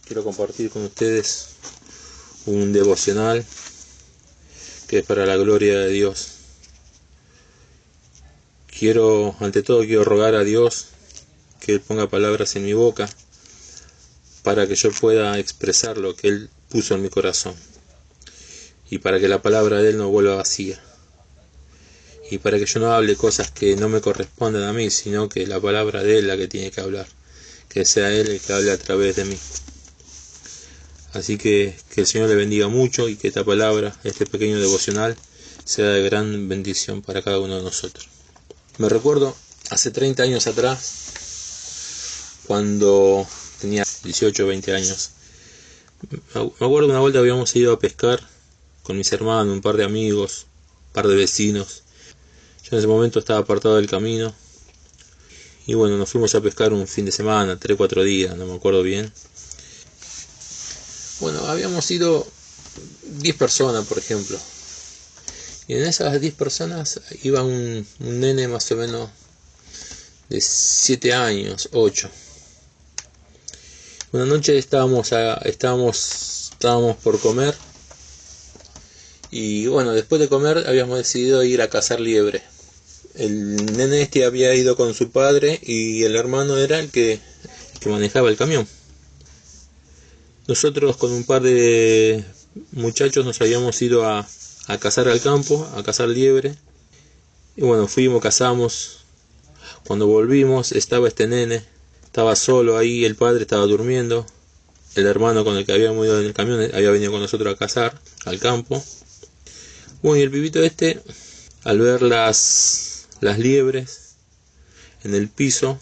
quiero compartir con ustedes un devocional que es para la gloria de Dios. Ante todo quiero rogar a Dios que Él ponga palabras en mi boca para que yo pueda expresar lo que Él puso en mi corazón, y para que la palabra de Él no vuelva vacía, y para que yo no hable cosas que no me corresponden a mí, sino que la palabra de Él la que tiene que hablar, que sea Él el que hable a través de mí. Así que el Señor le bendiga mucho y que esta palabra, este pequeño devocional, sea de gran bendición para cada uno de nosotros. Me recuerdo hace 30 años atrás, cuando tenía 18 o 20 años. Me acuerdo una vuelta habíamos ido a pescar con mis hermanos, un par de amigos, un par de vecinos. Yo en ese momento estaba apartado del camino. Y bueno, nos fuimos a pescar un fin de semana, 3-4 días, no me acuerdo bien. Bueno, habíamos ido 10 personas, por ejemplo. Y en esas 10 personas iba un nene más o menos de 7 años, 8. Una noche estábamos por comer. Y bueno, después de comer habíamos decidido ir a cazar liebre. El nene este había ido con su padre y el hermano era el que manejaba el camión. Nosotros con un par de muchachos nos habíamos ido a cazar al campo, a cazar liebre. Y bueno, cazamos. Cuando volvimos estaba este nene, estaba solo ahí, el padre estaba durmiendo. El hermano con el que habíamos ido en el camión había venido con nosotros a cazar al campo. Bueno, y el pibito este, al ver las liebres en el piso,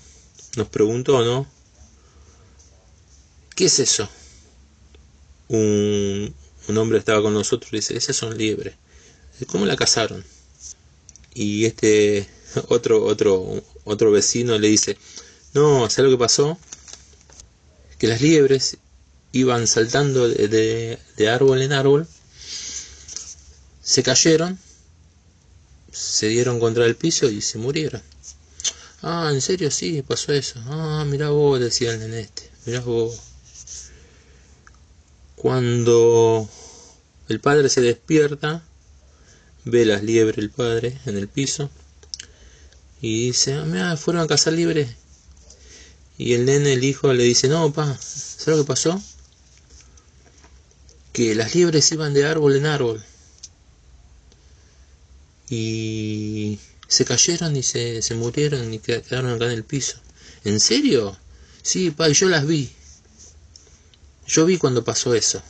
nos preguntó, ¿no? ¿Qué es eso? Un hombre estaba con nosotros y dice, esas son liebres. ¿Cómo la cazaron? Y este otro vecino le dice, no, ¿sabes lo que pasó? Que las liebres iban saltando de árbol en árbol, se cayeron, se dieron contra el piso y se murieron. Ah, ¿en serio? Sí, pasó eso. Ah, mirá vos, decía el nene este, mirá vos. Cuando el padre se despierta, ve las liebres el padre en el piso y dice, ah, mirá, fueron a cazar liebres. Y el nene, el hijo, le dice, no, pa, ¿sabes lo que pasó? Que las liebres iban de árbol en árbol y se cayeron y se murieron y quedaron acá en el piso. ¿En serio? Sí, pa, yo las vi. Yo vi cuando pasó eso.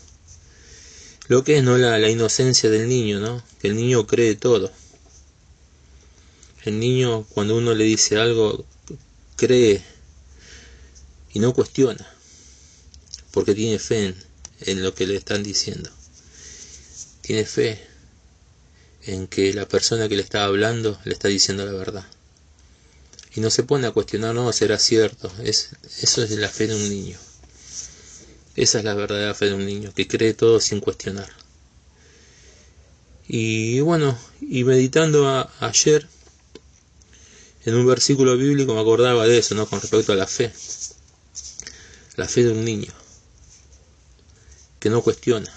Lo que es, ¿no?, la inocencia del niño, ¿no? Que el niño cree todo. El niño, cuando uno le dice algo, cree y no cuestiona, porque tiene fe en lo que le están diciendo. Tiene fe en que la persona que le está hablando le está diciendo la verdad. Y no se pone a cuestionar, no, será cierto. Eso es la fe de un niño. Esa es la verdadera fe de un niño, que cree todo sin cuestionar. Y bueno, y meditando ayer en un versículo bíblico me acordaba de eso, ¿no?, con respecto a la fe. La fe de un niño, que no cuestiona.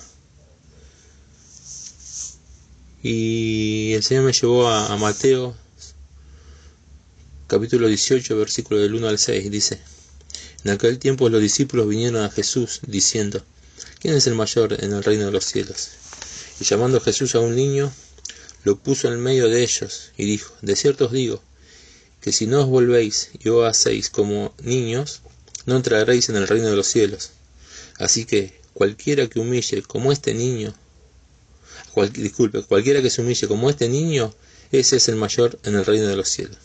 Y el Señor me llevó a Mateo, capítulo 18, versículo del 1 al 6, dice, en aquel tiempo los discípulos vinieron a Jesús, diciendo, ¿quién es el mayor en el reino de los cielos? Y llamando Jesús a un niño, lo puso en medio de ellos, y dijo, de cierto os digo, que si no os volvéis y os hacéis como niños, no entraréis en el reino de los cielos. Así que cualquiera que se humille como este niño, ese es el mayor en el reino de los cielos.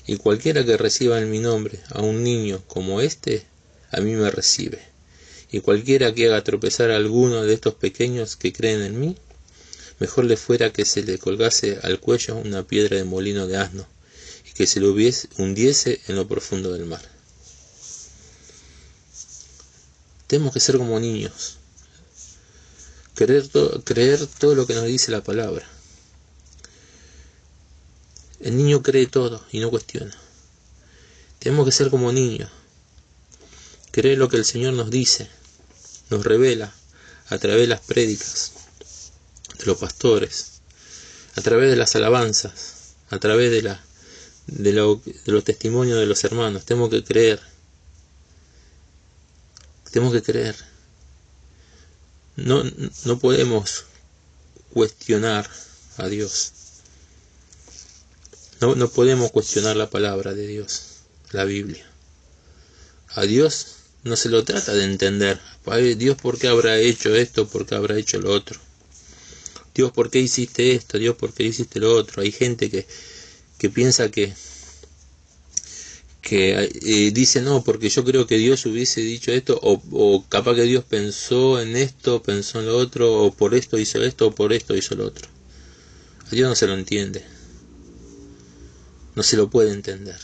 Y cualquiera que reciba en mi nombre a un niño como este, a mí me recibe. Y cualquiera que haga tropezar a alguno de estos pequeños que creen en mí, mejor le fuera que se le colgase al cuello una piedra de molino de asno, y que se lo hundiese en lo profundo del mar. Tenemos que ser como niños, creer todo lo que nos dice la palabra. El niño cree todo y no cuestiona. Tenemos que ser como niños, creer lo que el Señor nos dice, nos revela a través de las prédicas de los pastores, a través de las alabanzas, a través de los testimonios de los hermanos. Tenemos que creer. No podemos cuestionar a Dios. No podemos cuestionar la palabra de Dios, la Biblia. A Dios no se lo trata de entender. Dios, ¿por qué habrá hecho esto? ¿Por qué habrá hecho lo otro? Dios, ¿por qué hiciste esto? Dios, ¿por qué hiciste lo otro? Hay gente que piensa que dice, no, porque yo creo que Dios hubiese dicho esto, o capaz que Dios pensó en esto, pensó en lo otro, o por esto hizo esto, o por esto hizo lo otro. A Dios no se lo entiende. No se lo puede entender.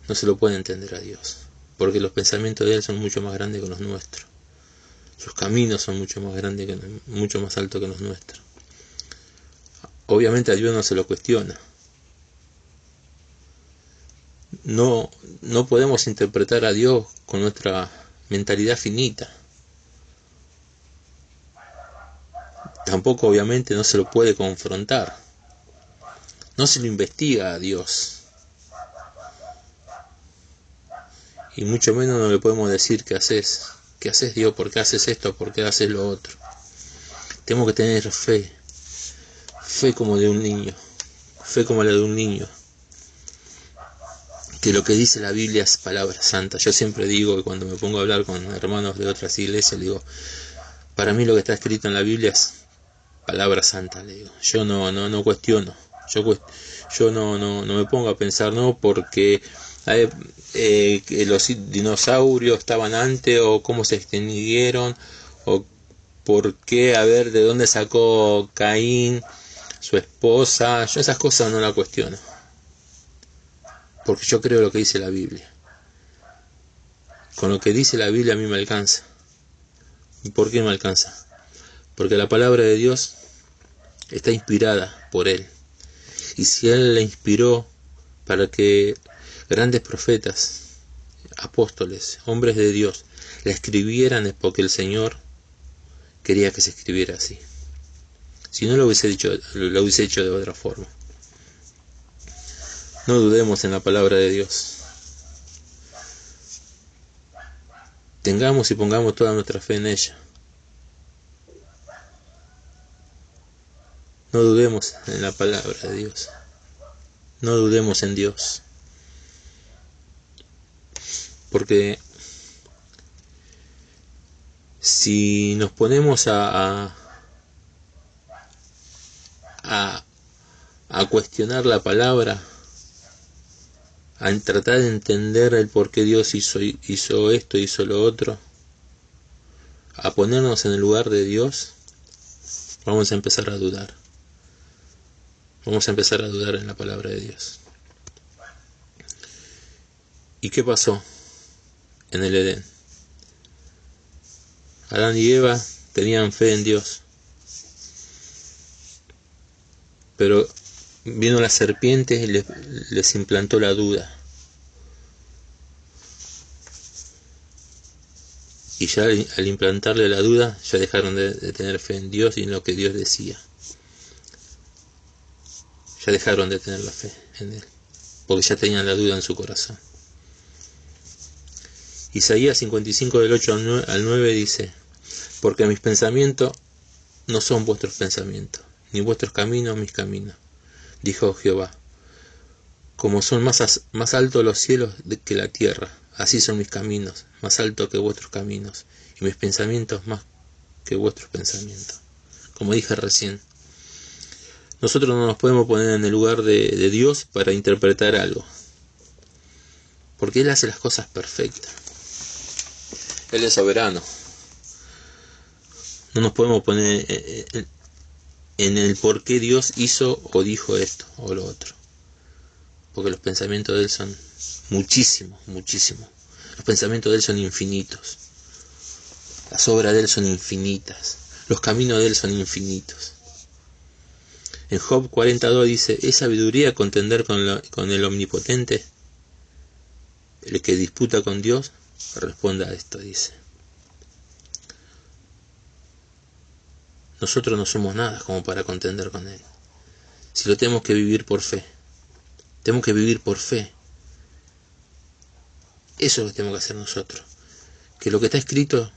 No se lo puede entender a Dios. Porque los pensamientos de Él son mucho más grandes que los nuestros. Sus caminos son mucho más grandes, mucho más altos que los nuestros. Obviamente a Dios no se lo cuestiona. No podemos interpretar a Dios con nuestra mentalidad finita. Tampoco, obviamente, no se lo puede confrontar. No se lo investiga a Dios. Y mucho menos no le podemos decir qué haces. ¿Qué haces, Dios? ¿Por qué haces esto? ¿Por qué haces lo otro? Tenemos que tener fe. Fe como de un niño. Fe como la de un niño. Que lo que dice la Biblia es palabra santa. Yo siempre digo que cuando me pongo a hablar con hermanos de otras iglesias, le digo, para mí lo que está escrito en la Biblia es palabra santa, le digo. Yo no cuestiono. Yo no me pongo a pensar, no, porque que los dinosaurios estaban antes, o cómo se extinguieron, o por qué, de dónde sacó Caín su esposa. Yo esas cosas no las cuestiono, porque yo creo lo que dice la Biblia. Con lo que dice la Biblia a mí me alcanza. ¿Y por qué me alcanza? Porque la palabra de Dios está inspirada por Él. Y si Él la inspiró para que grandes profetas, apóstoles, hombres de Dios, la escribieran, es porque el Señor quería que se escribiera así. Si no, lo hubiese hecho de otra forma. No dudemos en la palabra de Dios. Tengamos y pongamos toda nuestra fe en ella. No dudemos en la palabra de Dios. No dudemos en Dios. Porque si nos ponemos a cuestionar la palabra, a tratar de entender el por qué Dios hizo esto, hizo lo otro, a ponernos en el lugar de Dios, vamos a empezar a dudar. Vamos a empezar a dudar en la palabra de Dios. ¿Y qué pasó en el Edén? Adán y Eva tenían fe en Dios, pero vino la serpiente y les implantó la duda. Y ya al implantarle la duda, ya dejaron de tener fe en Dios y en lo que Dios decía. Ya dejaron de tener la fe en Él, porque ya tenían la duda en su corazón. Isaías 55 del 8 al 9 dice, porque mis pensamientos no son vuestros pensamientos, ni vuestros caminos mis caminos, dijo Jehová. Como son más altos los cielos que la tierra, así son mis caminos, más altos que vuestros caminos, y mis pensamientos más que vuestros pensamientos. Como dije recién, nosotros no nos podemos poner en el lugar de Dios para interpretar algo, porque Él hace las cosas perfectas. Él es soberano. No nos podemos poner en el por qué Dios hizo o dijo esto o lo otro, porque los pensamientos de Él son muchísimos. Los pensamientos de Él son infinitos. Las obras de Él son infinitas. Los caminos de Él son infinitos. En Job 42 dice, ¿es sabiduría contender con el omnipotente? El que disputa con Dios, responda a esto, dice. Nosotros no somos nada como para contender con Él. Si lo tenemos que vivir por fe. Tenemos que vivir por fe. Eso es lo que tenemos que hacer nosotros. Que lo que está escrito,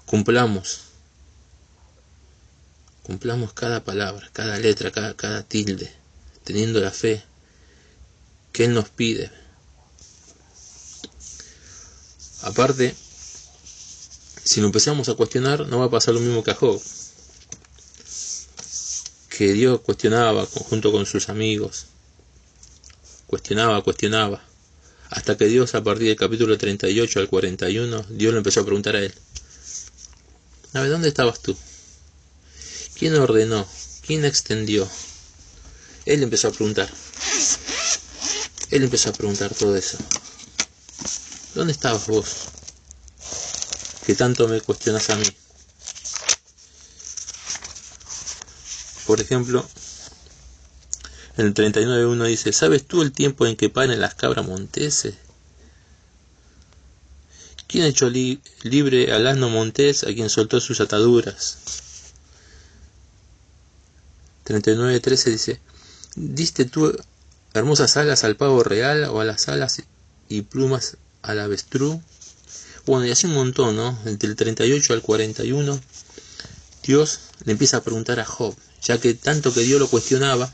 cumplamos. Cumplamos cada palabra, cada letra, cada tilde, teniendo la fe que Él nos pide. Aparte, si lo empezamos a cuestionar, no va a pasar lo mismo que a Job. Que Dios cuestionaba junto con sus amigos. Cuestionaba. Hasta que Dios, a partir del capítulo 38 al 41, Dios le empezó a preguntar a él. A ver, ¿dónde estabas tú? ¿Quién ordenó? ¿Quién extendió? Él empezó a preguntar. Él empezó a preguntar todo eso. ¿Dónde estabas vos? Que tanto me cuestionas a mí. Por ejemplo, en el 39.1 dice, ¿sabes tú el tiempo en que paren las cabras monteses? ¿Quién echó libre al asno montés a quien soltó sus ataduras? 39.13 dice, ¿diste tú hermosas alas al pavo real o a las alas y plumas al avestruz? Bueno, y hace un montón, ¿no? Entre el 38 al 41, Dios le empieza a preguntar a Job, ya que tanto que Dios lo cuestionaba,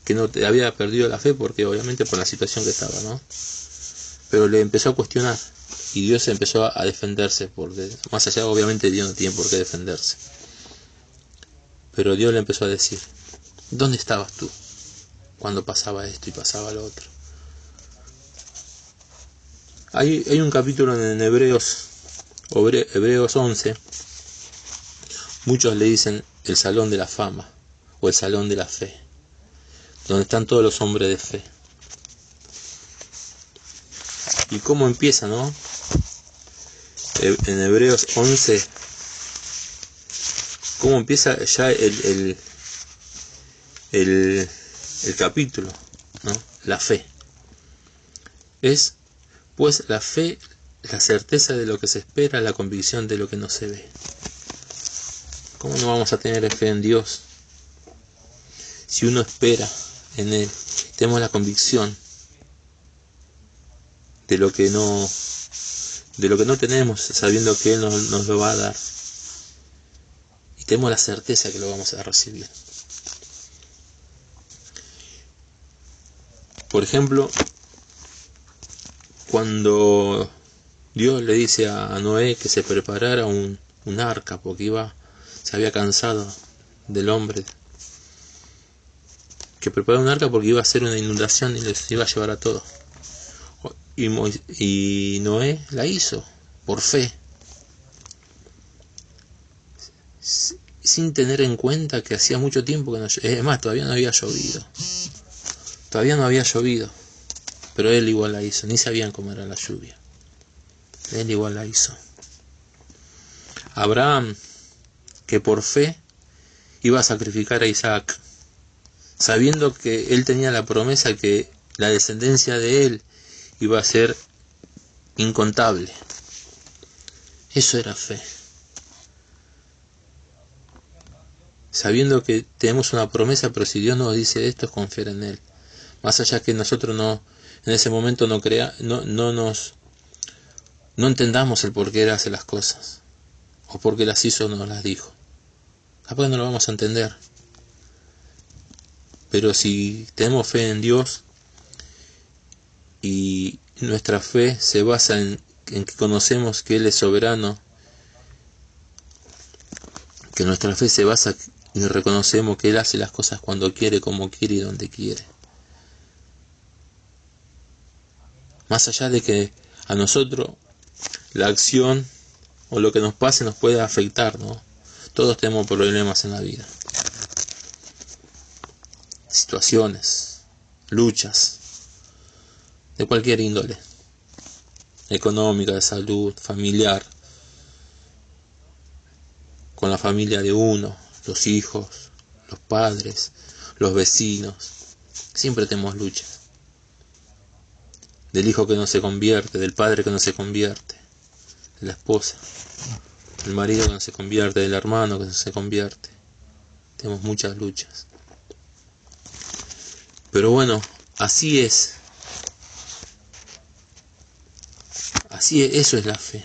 que no había perdido la fe, porque obviamente por la situación que estaba, ¿no? Pero le empezó a cuestionar, y Dios empezó a defenderse, más allá, obviamente Dios no tiene por qué defenderse. Pero Dios le empezó a decir, ¿dónde estabas tú cuando pasaba esto y pasaba lo otro? Hay un capítulo en Hebreos 11, muchos le dicen el salón de la fama o el salón de la fe, donde están todos los hombres de fe. ¿Y cómo empieza, no? En Hebreos 11, ¿cómo empieza ya el capítulo, ¿no? La fe. Es, pues, la fe, la certeza de lo que se espera, la convicción de lo que no se ve. ¿Cómo no vamos a tener fe en Dios? Si uno espera en Él, tenemos la convicción de lo que no tenemos, sabiendo que Él nos lo va a dar. Y tenemos la certeza que lo vamos a recibir. Por ejemplo, cuando Dios le dice a Noé que se preparara un arca, porque se había cansado del hombre, que preparara un arca porque iba a hacer una inundación y les iba a llevar a todos. Y Noé la hizo por fe, sin tener en cuenta que hacía mucho tiempo que no llovía. Es más, todavía no había llovido, pero él igual la hizo. Ni sabían cómo era la lluvia, él igual la hizo. Abraham, que por fe iba a sacrificar a Isaac, sabiendo que él tenía la promesa que la descendencia de él iba a ser incontable. Eso era fe. Sabiendo que tenemos una promesa, pero si Dios nos dice esto, es confiar en Él. Más allá que nosotros en ese momento no entendamos el por qué Él hace las cosas, o por qué las hizo o nos las dijo. Capaz que no lo vamos a entender. Pero si tenemos fe en Dios, y nuestra fe se basa en que conocemos que Él es soberano, que nuestra fe se basa y reconocemos que Él hace las cosas cuando quiere, como quiere y donde quiere. Más allá de que a nosotros la acción o lo que nos pase nos puede afectar, ¿no? Todos tenemos problemas en la vida. Situaciones, luchas, de cualquier índole. Económica, de salud, familiar, con la familia de uno, los hijos, los padres, los vecinos. Siempre tenemos luchas. del hijo que no se convierte, del padre que no se convierte, de la esposa, del marido que no se convierte, del hermano que no se convierte. Tenemos muchas luchas. Pero bueno, así es. Así es, eso es la fe.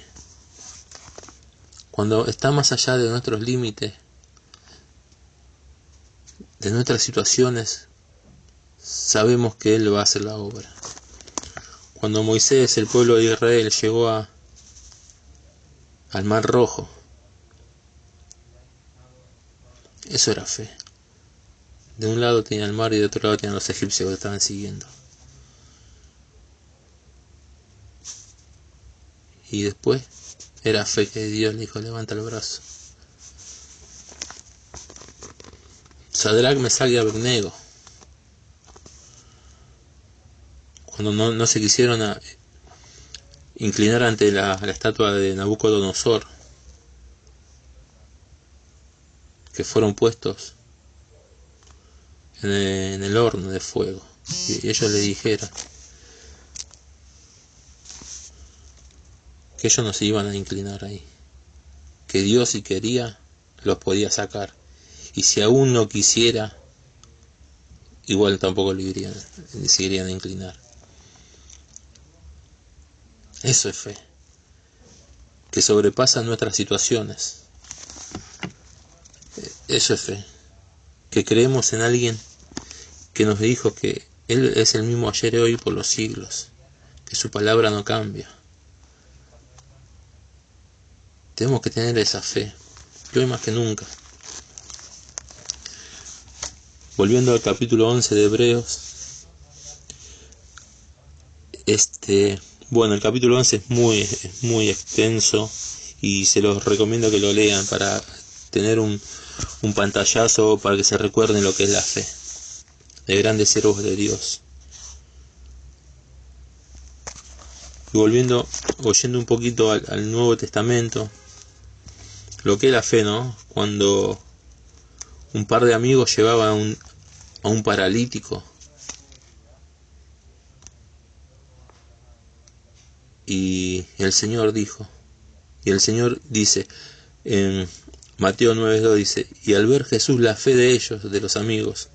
Cuando está más allá de nuestros límites, de nuestras situaciones, sabemos que Él va a hacer la obra. Cuando Moisés, el pueblo de Israel, llegó al Mar Rojo, eso era fe. De un lado tenía el mar y de otro lado tenían los egipcios que estaban siguiendo. Y después era fe que Dios le dijo: levanta el brazo. Sadrach, Mesach y Abednego, cuando no se quisieron inclinar ante la estatua de Nabucodonosor, que fueron puestos en el horno de fuego, y ellos le dijeron que ellos no se iban a inclinar ahí, que Dios, si quería, los podía sacar, y si aún no quisiera, igual tampoco se irían a inclinar. Eso es fe, que sobrepasa nuestras situaciones. Eso es fe, que creemos en alguien que nos dijo que Él es el mismo ayer y hoy por los siglos, que su palabra no cambia. Tenemos que tener esa fe, y hoy más que nunca. Volviendo al capítulo 11 de Hebreos, bueno, el capítulo 11 es muy extenso y se los recomiendo que lo lean para tener un pantallazo, para que se recuerden lo que es la fe de grandes siervos de Dios. Y oyendo un poquito al Nuevo Testamento, lo que es la fe, ¿no? Cuando un par de amigos llevaban a un paralítico y el Señor dice en Mateo 9:2, dice: y al ver Jesús la fe de ellos, de los amigos,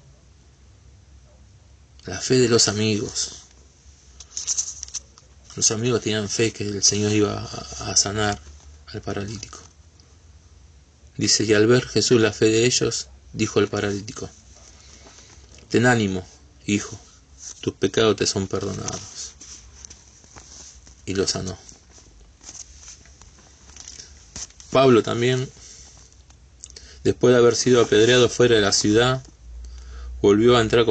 la fe de los amigos tenían fe que el Señor iba a sanar al paralítico. Dice: y al ver Jesús la fe de ellos, dijo al paralítico: ten ánimo, hijo, tus pecados te son perdonados. Y lo sanó. Pablo también, después de haber sido apedreado fuera de la ciudad, volvió a entrar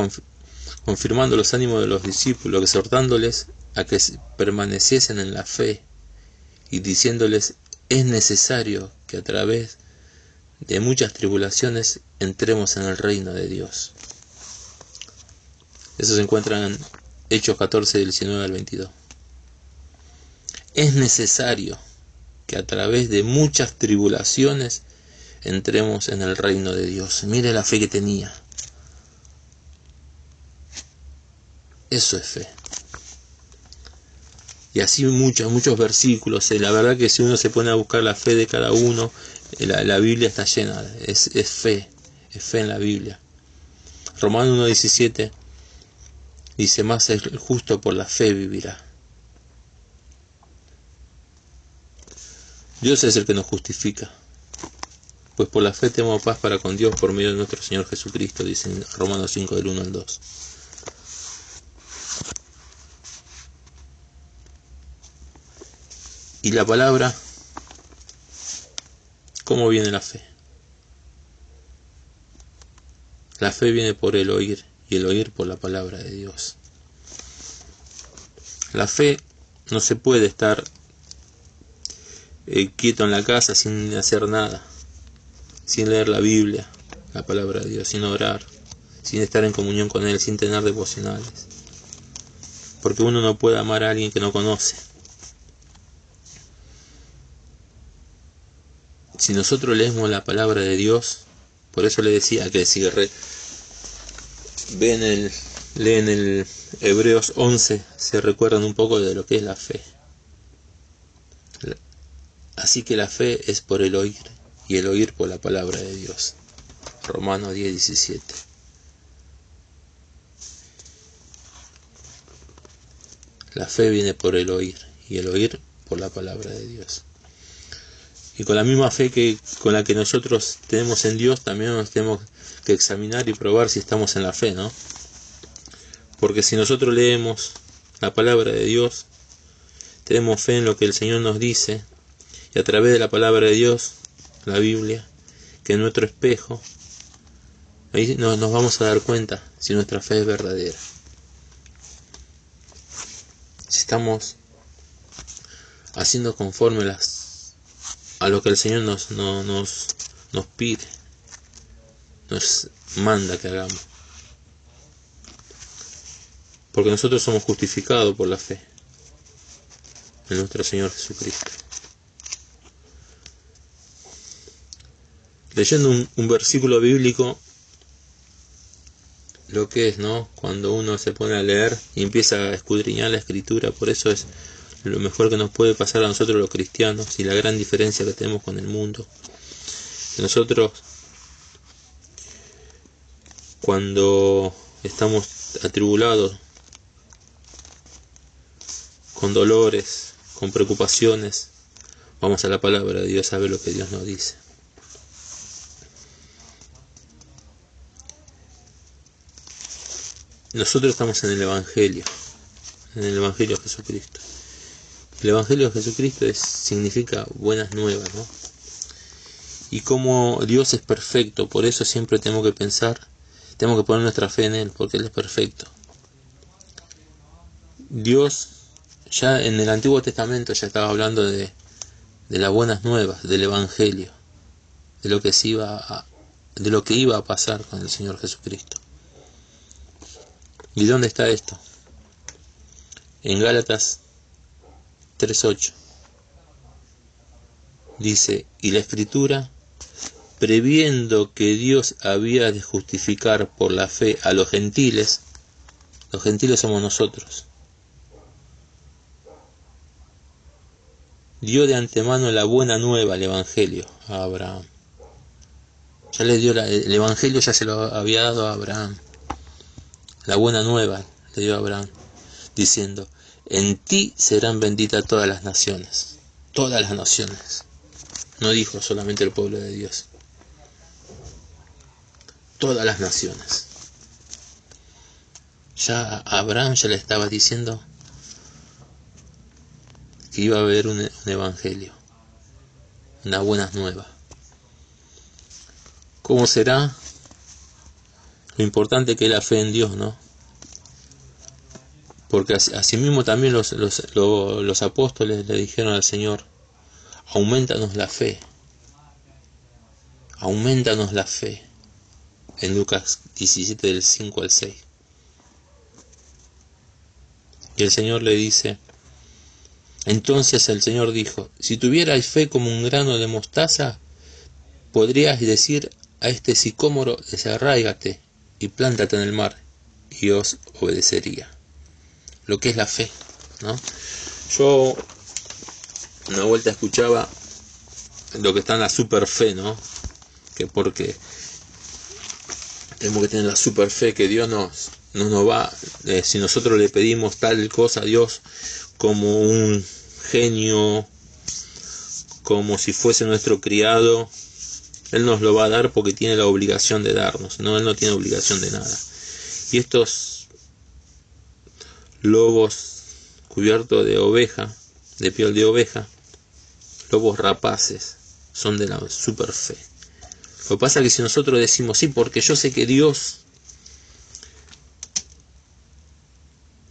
confirmando los ánimos de los discípulos, exhortándoles a que permaneciesen en la fe y diciéndoles: es necesario que a través de muchas tribulaciones entremos en el reino de Dios. Eso se encuentra en Hechos 14, del 19 al 22. Es necesario que a través de muchas tribulaciones entremos en el reino de Dios. Mire la fe que tenía. Eso es fe. Y así muchos versículos. La verdad que si uno se pone a buscar la fe de cada uno, la Biblia está llena. Es fe en la Biblia. Romanos 1:17 dice: más el justo por la fe vivirá. Dios es el que nos justifica, pues por la fe tenemos paz para con Dios por medio de nuestro Señor Jesucristo, dice en Romanos 5, del 1 al 2. Y la palabra, ¿cómo viene la fe? La fe viene por el oír, y el oír por la palabra de Dios. La fe no se puede estar quieto en la casa sin hacer nada, sin leer la Biblia, la palabra de Dios, sin orar, sin estar en comunión con Él, sin tener devocionales. Porque uno no puede amar a alguien que no conoce. Si nosotros leemos la palabra de Dios, por eso le decía que si ven leen el Hebreos 11, se recuerdan un poco de lo que es la fe. Así que la fe es por el oír, y el oír por la palabra de Dios. Romanos 10:17. La fe viene por el oír, y el oír por la palabra de Dios. Y con la misma fe con la que nosotros tenemos en Dios, también nos tenemos que examinar y probar si estamos en la fe, ¿no? Porque si nosotros leemos la palabra de Dios, tenemos fe en lo que el Señor nos dice, y a través de la palabra de Dios, la Biblia, que es nuestro espejo, ahí nos vamos a dar cuenta si nuestra fe es verdadera. Si estamos haciendo conforme a lo que el Señor nos pide, nos manda que hagamos. Porque nosotros somos justificados por la fe en nuestro Señor Jesucristo. Leyendo un versículo bíblico, lo que es, ¿no? Cuando uno se pone a leer y empieza a escudriñar la Escritura, por eso es lo mejor que nos puede pasar a nosotros los cristianos y la gran diferencia que tenemos con el mundo. Nosotros, cuando estamos atribulados, con dolores, con preocupaciones, vamos a la palabra de Dios a ver lo que Dios nos dice. Nosotros estamos en el Evangelio de Jesucristo. El Evangelio de Jesucristo significa buenas nuevas, ¿no? Y como Dios es perfecto, por eso siempre tenemos que pensar, tenemos que poner nuestra fe en Él, porque Él es perfecto. Dios ya en el Antiguo Testamento ya estaba hablando de las buenas nuevas, del Evangelio, de lo que iba a pasar con el Señor Jesucristo. ¿Y dónde está esto? En Gálatas 3:8 dice: y la Escritura, previendo que Dios había de justificar por la fe a los gentiles somos nosotros, dio de antemano la buena nueva, el Evangelio, a Abraham. Ya le dio el Evangelio, ya se lo había dado a Abraham. La buena nueva le dio a Abraham, diciendo: en ti serán benditas todas las naciones. Todas las naciones. No dijo solamente el pueblo de Dios. Todas las naciones. Ya a Abraham ya le estaba diciendo que iba a haber un evangelio, una buena nueva. ¿Cómo será? Lo importante que es la fe en Dios, ¿no? Porque asimismo también los apóstoles le dijeron al Señor: aumentanos la fe. Aumentanos la fe. En Lucas 17 del 5 al 6. Y el Señor le dice: entonces el Señor dijo: si tuvierais fe como un grano de mostaza, podríais decir a este sicómoro: desarráigate y plántate en el mar, y os obedecería. Lo que es la fe, ¿no? Yo una vuelta escuchaba lo que está en la super fe, ¿no? Que porque tenemos que tener la super fe, que Dios no nos va, si nosotros le pedimos tal cosa a Dios como un genio, como si fuese nuestro criado, Él nos lo va a dar porque tiene la obligación de darnos, no, Él no tiene obligación de nada. Y estos lobos cubiertos de oveja, de piel de oveja, lobos rapaces, son de la super fe. Lo que pasa es que si nosotros decimos: sí, porque yo sé que Dios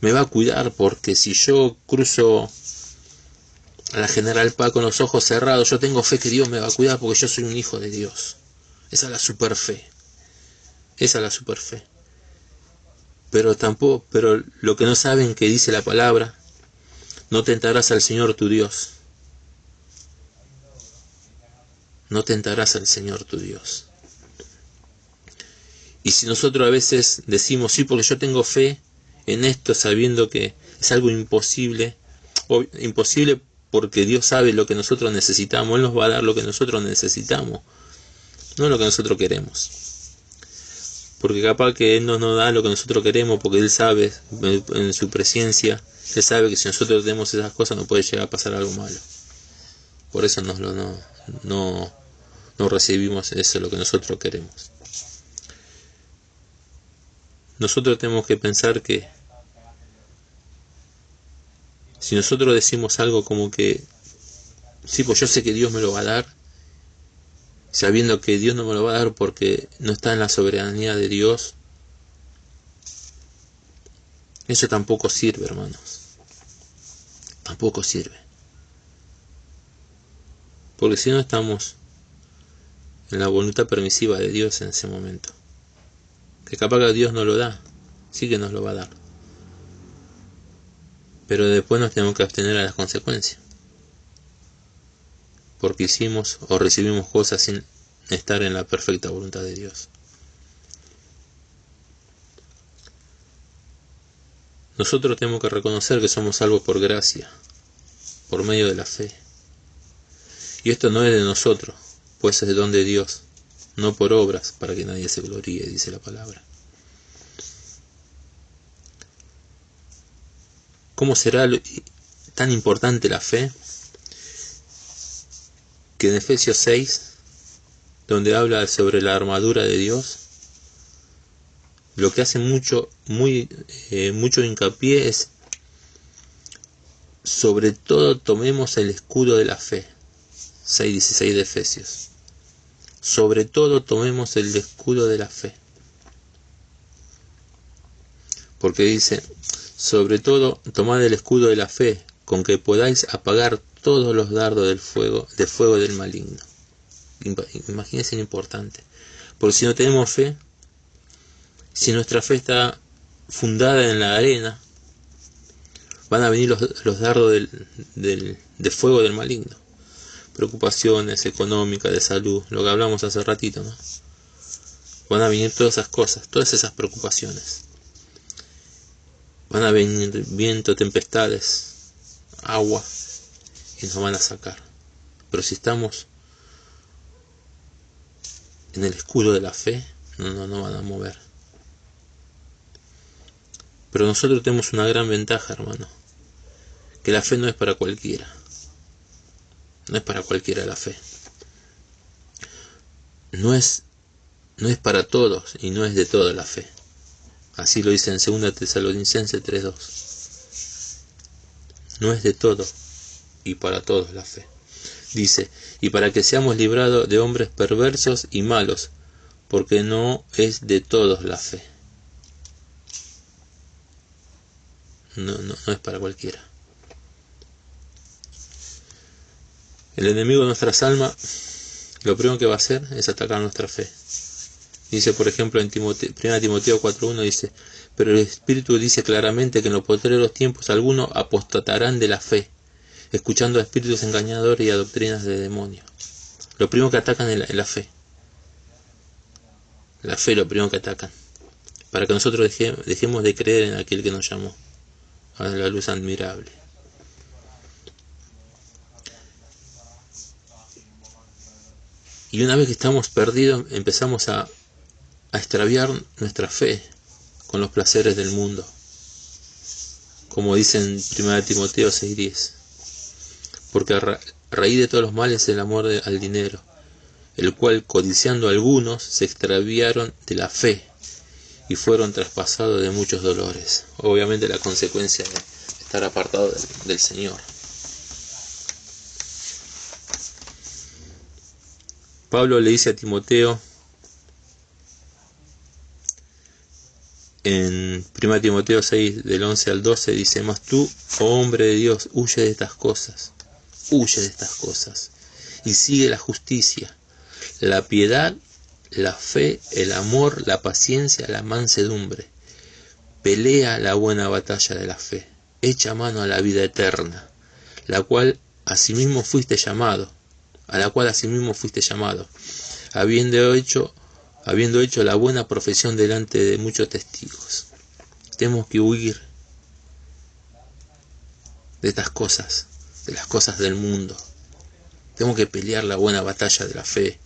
me va a cuidar, porque si yo cruzo a la General Paz con los ojos cerrados, yo tengo fe que Dios me va a cuidar porque yo soy un hijo de Dios. Esa es la super fe. Esa es la super fe. Pero lo que no saben, que dice la palabra: no tentarás al Señor tu Dios. No tentarás al Señor tu Dios. Y si nosotros a veces decimos, sí, porque yo tengo fe en esto, sabiendo que es algo imposible, o imposible porque Dios sabe lo que nosotros necesitamos, Él nos va a dar lo que nosotros necesitamos, no lo que nosotros queremos. Porque capaz que Él no nos da lo que nosotros queremos, porque Él sabe, en su presencia, Él sabe que si nosotros tenemos esas cosas no puede llegar a pasar algo malo. Por eso no recibimos eso, lo que nosotros queremos. Nosotros tenemos que pensar que si nosotros decimos algo como que, sí, pues yo sé que Dios me lo va a dar, sabiendo que Dios no me lo va a dar porque no está en la soberanía de Dios, eso tampoco sirve, hermanos. Tampoco sirve. Porque si no estamos en la voluntad permisiva de Dios en ese momento, que capaz que Dios nos lo da, sí que nos lo va a dar, pero después nos tenemos que abstener a las consecuencias, porque hicimos o recibimos cosas sin estar en la perfecta voluntad de Dios. Nosotros tenemos que reconocer que somos salvos por gracia, por medio de la fe. Y esto no es de nosotros, pues es don de Dios, no por obras para que nadie se gloríe, dice la palabra. ¿Cómo será tan importante la fe? Que en Efesios 6, donde habla sobre la armadura de Dios, lo que hace mucho hincapié es: sobre todo tomemos el escudo de la fe. 6:16 de Efesios. Sobre todo tomemos el escudo de la fe. Porque dice: sobre todo tomad el escudo de la fe, con que podáis apagar todos los dardos del fuego del maligno. Imagínense lo importante. Porque si no tenemos fe, si nuestra fe está fundada en la arena, van a venir los dardos de fuego del maligno. Preocupaciones económicas, de salud, lo que hablamos hace ratito, ¿no? Van a venir todas esas cosas, todas esas preocupaciones. Van a venir viento, tempestades, agua, y nos van a sacar. Pero si estamos en el escudo de la fe, no van a mover. Pero nosotros tenemos una gran ventaja, hermano, que la fe no es para cualquiera. No es para cualquiera la fe. No es para todos y no es de toda la fe. Así lo dice en 2 Tesalonicenses 3:2. No es de todo y para todos la fe. Dice: y para que seamos librados de hombres perversos y malos, porque no es de todos la fe. No es para cualquiera. El enemigo de nuestras almas, lo primero que va a hacer es atacar nuestra fe. Dice, por ejemplo, en 1 Timoteo 4:1 dice: pero el Espíritu dice claramente que en los postreros tiempos algunos apostatarán de la fe, escuchando a espíritus engañadores y a doctrinas de demonios. Lo primero que atacan es la fe. La fe lo primero que atacan. Para que nosotros dejemos de creer en aquel que nos llamó a la luz admirable. Y una vez que estamos perdidos, empezamos a extraviar nuestra fe con los placeres del mundo. Como dice en 1 Timoteo 6:10. Porque a raíz de todos los males es el amor al dinero, el cual, codiciando algunos, se extraviaron de la fe y fueron traspasados de muchos dolores. Obviamente la consecuencia de estar apartado del Señor. Pablo le dice a Timoteo en 1 Timoteo 6 del 11 al 12, dice: mas tú, oh hombre de Dios, huye de estas cosas, y sigue la justicia, la piedad, la fe, el amor, la paciencia, la mansedumbre. Pelea la buena batalla de la fe, echa mano a la vida eterna, a la cual asimismo fuiste llamado, habiendo hecho habiendo hecho la buena profesión delante de muchos testigos. Tenemos que huir de estas cosas, de las cosas del mundo. Tenemos que pelear la buena batalla de la fe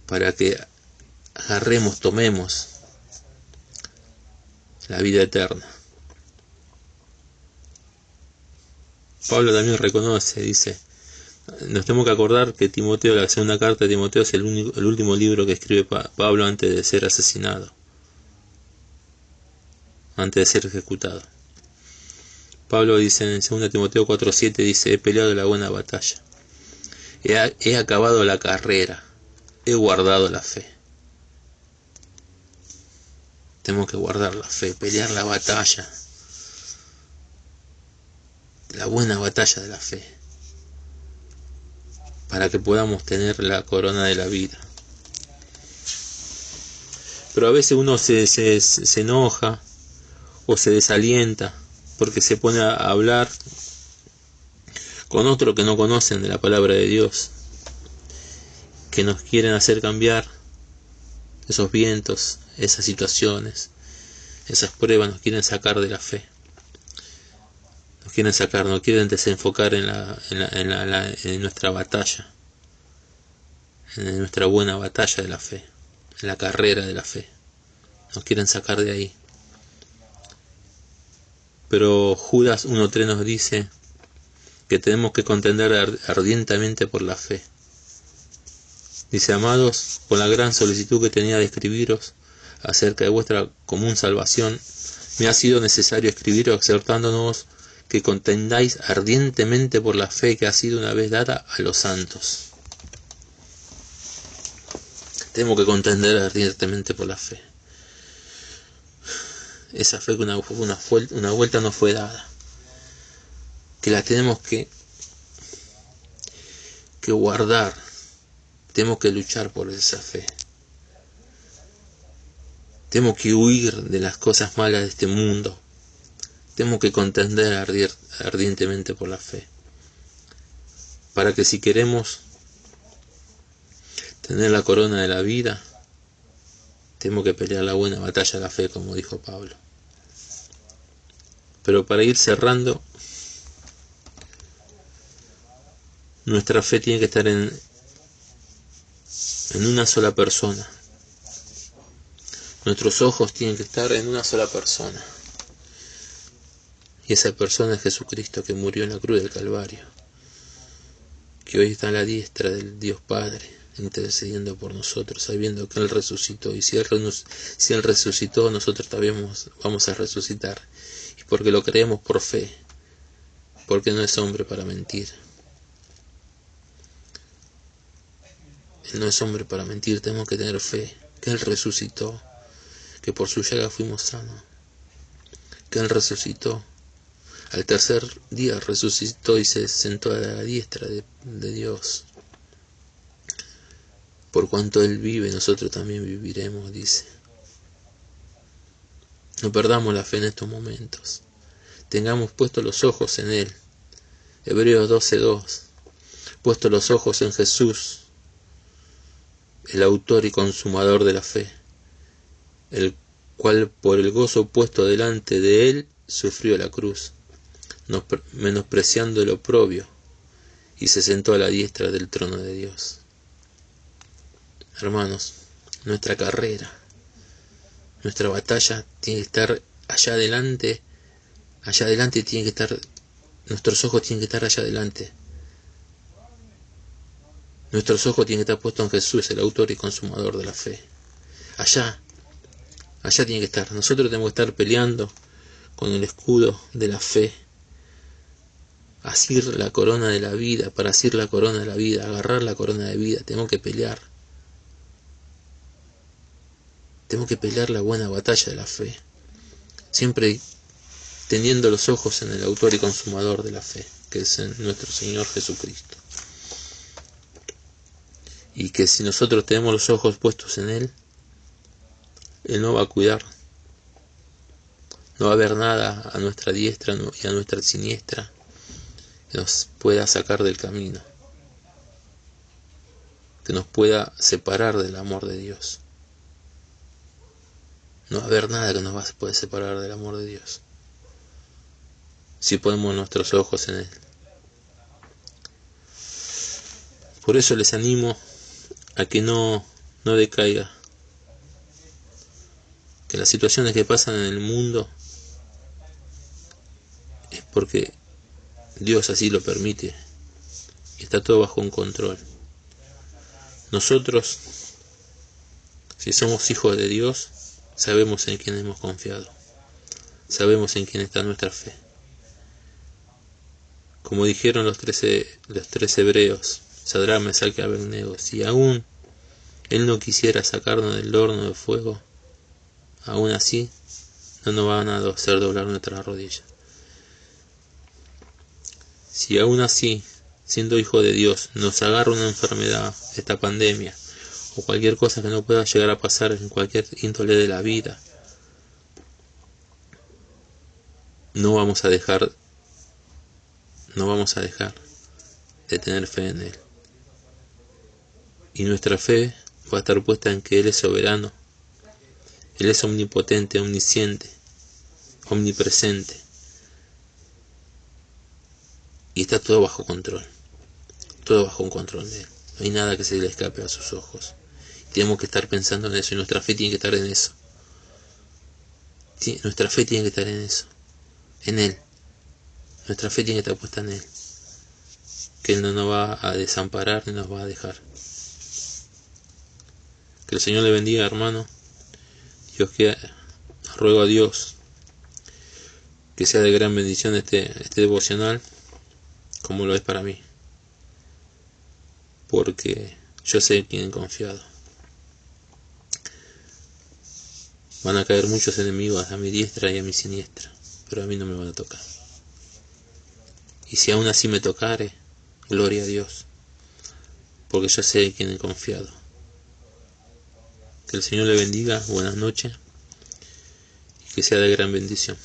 para que agarremos, tomemos la vida eterna. Pablo también reconoce, dice, nos tenemos que acordar que Timoteo, la segunda carta de Timoteo, es el último libro que escribe Pablo antes de ser asesinado, antes de ser ejecutado. Pablo dice en 2 Timoteo 4:7, dice, he peleado la buena batalla, he acabado la carrera, he guardado la fe. Tenemos que guardar la fe, pelear la batalla, la buena batalla de la fe, para que podamos tener la corona de la vida. Pero a veces uno se enoja o se desalienta porque se pone a hablar con otros que no conocen de la palabra de Dios, que nos quieren hacer cambiar esos vientos, esas situaciones, esas pruebas, nos quieren sacar de la fe, nos quieren desenfocar en nuestra batalla, en nuestra buena batalla de la fe, en la carrera de la fe, nos quieren sacar de ahí. Pero Judas 1:3 nos dice que tenemos que contender ardientemente por la fe. Dice, amados, con la gran solicitud que tenía de escribiros acerca de vuestra común salvación, me ha sido necesario escribiros exhortándonos que contendáis ardientemente por la fe que ha sido una vez dada a los santos. Tenemos que contender ardientemente por la fe. Esa fe que una vuelta nos fue dada, que la tenemos que guardar. Tenemos que luchar por esa fe. Tenemos que huir de las cosas malas de este mundo. Tenemos que contender ardientemente por la fe, para que si queremos tener la corona de la vida, tenemos que pelear la buena batalla de la fe, como dijo Pablo. Pero para ir cerrando, nuestra fe tiene que estar en una sola persona. Nuestros ojos tienen que estar en una sola persona. Y esa persona es Jesucristo, que murió en la cruz del Calvario, que hoy está a la diestra del Dios Padre, intercediendo por nosotros, sabiendo que Él resucitó. Y si Él resucitó, nosotros también vamos a resucitar. Y porque lo creemos por fe, porque no es hombre para mentir. Él no es hombre para mentir, tenemos que tener fe, que Él resucitó, que por su llaga fuimos sanos, que Él resucitó. Al tercer día resucitó y se sentó a la diestra de Dios. Por cuanto Él vive, nosotros también viviremos, dice. No perdamos la fe en estos momentos. Tengamos puestos los ojos en Él. Hebreos 12:2. Puestos los ojos en Jesús, el autor y consumador de la fe, el cual por el gozo puesto delante de Él sufrió la cruz, menospreciando el oprobio, y se sentó a la diestra del trono de Dios. Hermanos, nuestra carrera, nuestra batalla tiene que estar allá adelante tiene que estar, nuestros ojos tienen que estar allá adelante. Nuestros ojos tienen que estar puestos en Jesús, el autor y consumador de la fe. Allá tiene que estar. Nosotros tenemos que estar peleando con el escudo de la fe, asir la corona de la vida, para asir la corona de la vida, agarrar la corona de vida. Tenemos que pelear. Tenemos que pelear la buena batalla de la fe, siempre teniendo los ojos en el autor y consumador de la fe, que es en nuestro Señor Jesucristo. Y que si nosotros tenemos los ojos puestos en Él, Él no va a cuidar. No va a haber nada a nuestra diestra y a nuestra siniestra que nos pueda sacar del camino. que nos pueda separar del amor de Dios. No va a haber nada que nos pueda separar del amor de Dios, si ponemos nuestros ojos en Él. Por eso les animo a que no decaiga, que las situaciones que pasan en el mundo es porque Dios así lo permite y está todo bajo un control. Nosotros, si somos hijos de Dios, sabemos en quién hemos confiado, sabemos en quién está nuestra fe. Como dijeron los tres hebreos, Sadrach, Mesach y Abednego, si aún Él no quisiera sacarnos del horno de fuego, aún así no nos van a hacer doblar nuestras rodillas. Si aún así, siendo hijo de Dios, nos agarra una enfermedad, esta pandemia, o cualquier cosa que no pueda llegar a pasar en cualquier índole de la vida, no vamos a dejar de tener fe en Él. Y nuestra fe va a estar puesta en que Él es soberano, Él es omnipotente, omnisciente, omnipresente. Y está todo bajo control, todo bajo un control de Él. No hay nada que se le escape a sus ojos. Tenemos que estar pensando en eso y nuestra fe tiene que estar en eso. Nuestra fe tiene que estar en eso, en Él. Nuestra fe tiene que estar puesta en Él. Que Él no nos va a desamparar ni nos va a dejar. Que el Señor le bendiga, hermano. Ruego a Dios que sea de gran bendición este devocional, como lo es para mí, porque yo sé en quién he confiado. Van a caer muchos enemigos a mi diestra y a mi siniestra, pero a mí no me van a tocar. Y si aún así me tocare, gloria a Dios, porque yo sé en quién he confiado. Que el Señor le bendiga, buenas noches, y que sea de gran bendición.